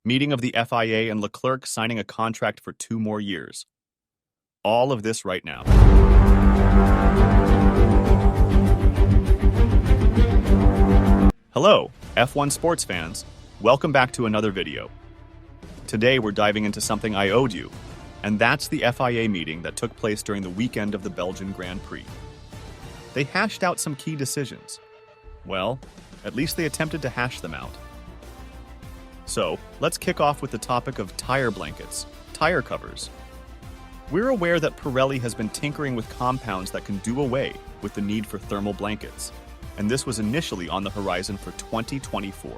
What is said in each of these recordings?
meeting of the FIA and Leclerc signing a contract for 2 more years. All of this right now. Hello, F1 sports fans. Welcome back to another video. Today we're diving into something I owed you, and that's the FIA meeting that took place during the weekend of the Belgian Grand Prix. They hashed out some key decisions. Well, at least they attempted to hash them out. So, let's kick off with the topic of tire blankets, tire covers. We're aware that Pirelli has been tinkering with compounds that can do away with the need for thermal blankets, and this was initially on the horizon for 2024.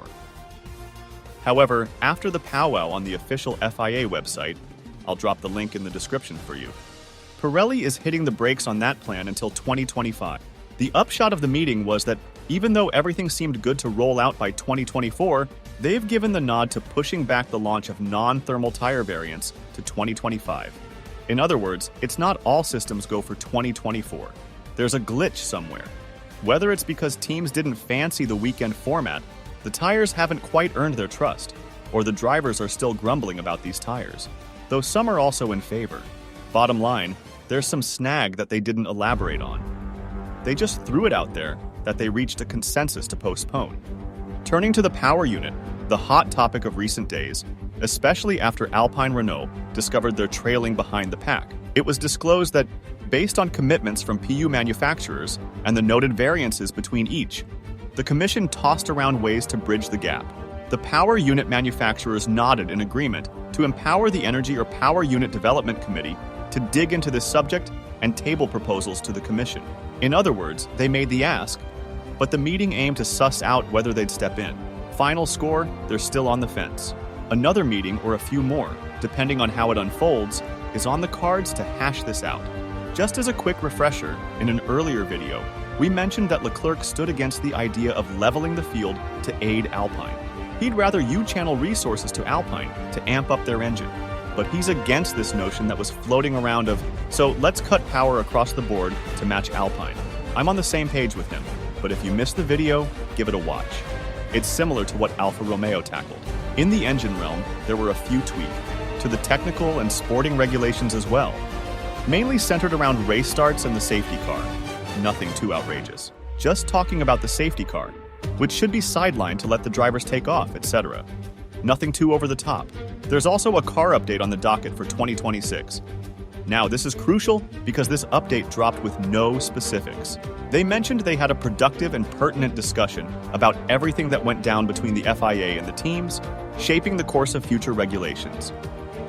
However, after the powwow on the official FIA website, I'll drop the link in the description for you, Pirelli is hitting the brakes on that plan until 2025. The upshot of the meeting was that even though everything seemed good to roll out by 2024, they've given the nod to pushing back the launch of non-thermal tire variants to 2025. In other words, it's not all systems go for 2024. There's a glitch somewhere. Whether it's because teams didn't fancy the weekend format, the tires haven't quite earned their trust, or the drivers are still grumbling about these tires, though some are also in favor. Bottom line, there's some snag that they didn't elaborate on. They just threw it out there that they reached a consensus to postpone. Turning to the power unit, the hot topic of recent days, especially after Alpine Renault discovered they're trailing behind the pack. It was disclosed that, based on commitments from PU manufacturers and the noted variances between each, the Commission tossed around ways to bridge the gap. The power unit manufacturers nodded in agreement to empower the Energy or Power Unit Development Committee to dig into this subject and table proposals to the Commission. In other words, they made the ask, but the meeting aimed to suss out whether they'd step in. Final score, they're still on the fence. Another meeting, or a few more, depending on how it unfolds, is on the cards to hash this out. Just as a quick refresher, in an earlier video, we mentioned that Leclerc stood against the idea of leveling the field to aid Alpine. He'd rather you channel resources to Alpine to amp up their engine. But he's against this notion that was floating around of, so let's cut power across the board to match Alpine. I'm on the same page with him, but if you missed the video, give it a watch. It's similar to what Alfa Romeo tackled. In the engine realm, there were a few tweaks to the technical and sporting regulations as well, mainly centered around race starts and the safety car. Nothing too outrageous. Just talking about the safety car, which should be sidelined to let the drivers take off, etc. Nothing too over the top. There's also a car update on the docket for 2026. Now, this is crucial because this update dropped with no specifics. They mentioned they had a productive and pertinent discussion about everything that went down between the FIA and the teams, shaping the course of future regulations.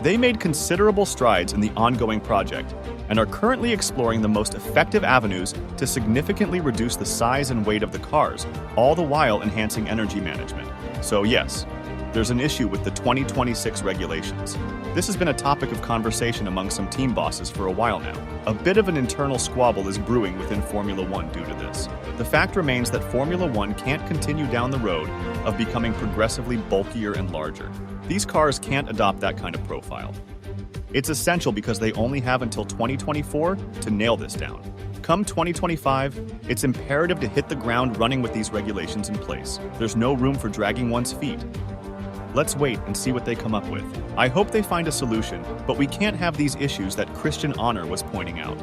They made considerable strides in the ongoing project and are currently exploring the most effective avenues to significantly reduce the size and weight of the cars, all the while enhancing energy management. So yes, there's an issue with the 2026 regulations. This has been a topic of conversation among some team bosses for a while now. A bit of an internal squabble is brewing within Formula One due to this. The fact remains that Formula One can't continue down the road of becoming progressively bulkier and larger. These cars can't adopt that kind of profile. It's essential because they only have until 2024 to nail this down. Come 2025, it's imperative to hit the ground running with these regulations in place. There's no room for dragging one's feet. Let's wait and see what they come up with. I hope they find a solution, but we can't have these issues that Christian Horner was pointing out.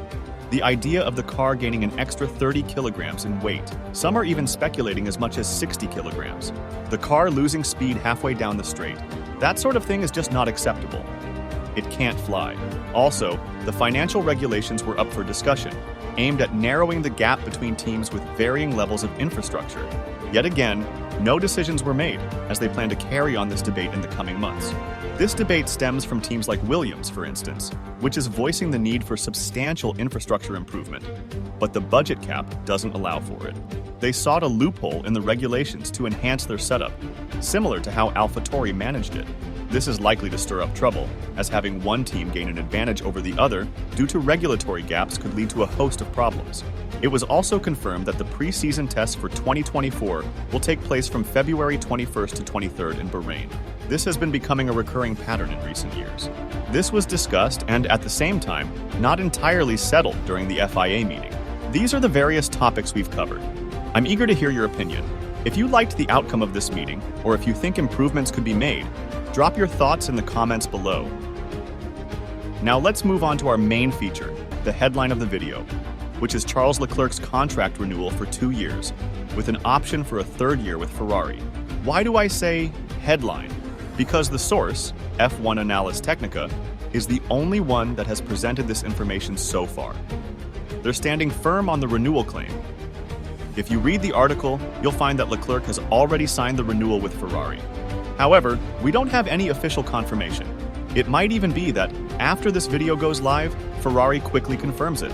The idea of the car gaining an extra 30 kilograms in weight. Some are even speculating as much as 60 kilograms. The car losing speed halfway down the straight. That sort of thing is just not acceptable. It can't fly. Also, the financial regulations were up for discussion, aimed at narrowing the gap between teams with varying levels of infrastructure. Yet again, no decisions were made, as they plan to carry on this debate in the coming months. This debate stems from teams like Williams, for instance, which is voicing the need for substantial infrastructure improvement, but the budget cap doesn't allow for it. They sought a loophole in the regulations to enhance their setup, similar to how AlphaTauri managed it. This is likely to stir up trouble, as having one team gain an advantage over the other due to regulatory gaps could lead to a host of problems. It was also confirmed that the pre-season tests for 2024 will take place from February 21st to 23rd in Bahrain. This has been becoming a recurring pattern in recent years. This was discussed and, at the same time, not entirely settled during the FIA meeting. These are the various topics we've covered. I'm eager to hear your opinion. If you liked the outcome of this meeting, or if you think improvements could be made, Drop your thoughts in the comments below. Now let's move on to our main feature, the headline of the video, which is Charles Leclerc's contract renewal for 2 years, with an option for a 3rd year with Ferrari. Why do I say headline? Because the source, F1 Analysis Technica, is the only one that has presented this information so far. They're standing firm on the renewal claim. If you read the article, you'll find that Leclerc has already signed the renewal with Ferrari. However, we don't have any official confirmation. It might even be that after this video goes live, Ferrari quickly confirms it.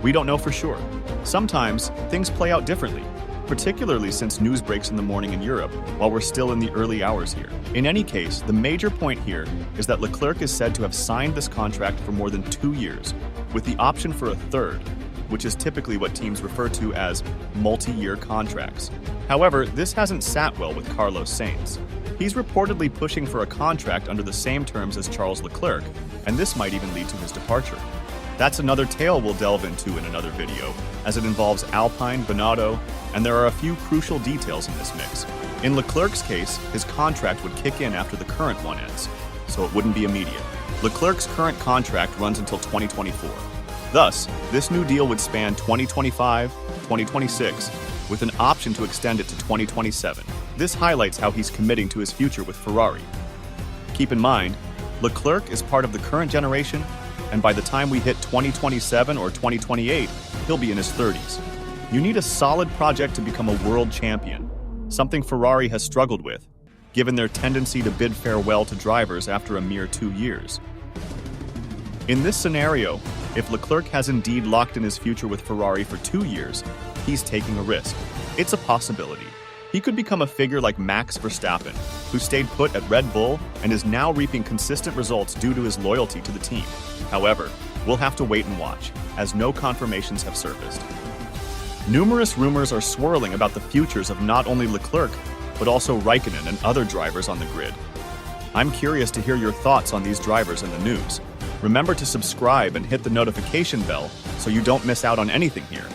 We don't know for sure. Sometimes things play out differently, particularly since news breaks in the morning in Europe while we're still in the early hours here. In any case, the major point here is that Leclerc is said to have signed this contract for more than 2 years, with the option for a 3rd, which is typically what teams refer to as multi-year contracts. However, this hasn't sat well with Carlos Sainz. He's reportedly pushing for a contract under the same terms as Charles Leclerc, and this might even lead to his departure. That's another tale we'll delve into in another video, as it involves Alpine, Binotto, and there are a few crucial details in this mix. In Leclerc's case, his contract would kick in after the current one ends, so it wouldn't be immediate. Leclerc's current contract runs until 2024. Thus, this new deal would span 2025, 2026, with an option to extend it to 2027. This highlights how he's committing to his future with Ferrari. Keep in mind, Leclerc is part of the current generation, and by the time we hit 2027 or 2028, he'll be in his 30s. You need a solid project to become a world champion, something Ferrari has struggled with, given their tendency to bid farewell to drivers after a mere 2 years. In this scenario, if Leclerc has indeed locked in his future with Ferrari for 2 years, he's taking a risk. It's a possibility. He could become a figure like Max Verstappen, who stayed put at Red Bull and is now reaping consistent results due to his loyalty to the team. However, we'll have to wait and watch, as no confirmations have surfaced. Numerous rumors are swirling about the futures of not only Leclerc, but also Raikkonen and other drivers on the grid. I'm curious to hear your thoughts on these drivers in the news. Remember to subscribe and hit the notification bell so you don't miss out on anything here.